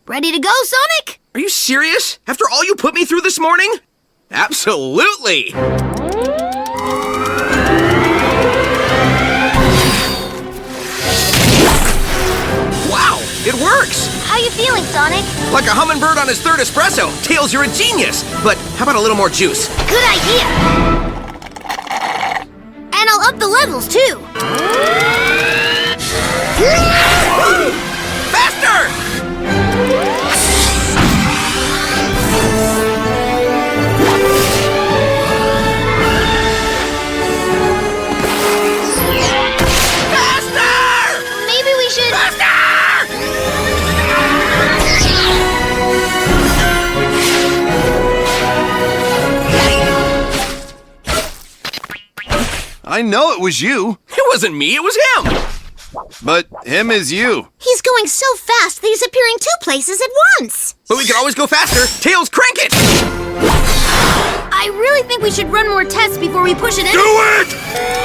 Ready to go, Sonic? Are you serious? After all you put me through this morning? Absolutely! Wow, it works! How you feeling, Sonic? Like a hummingbird on his third espresso. Tails, you're a genius! But how about a little more juice? Good idea! And I'll up the levels, too! Faster! Maybe we should... I know it was you, It wasn't me, it was him! but him is you. He's going so fast that he's appearing 2 places at once! But we can always go faster. Tails, crank it! I really think we should run more tests before we push it in. Do it!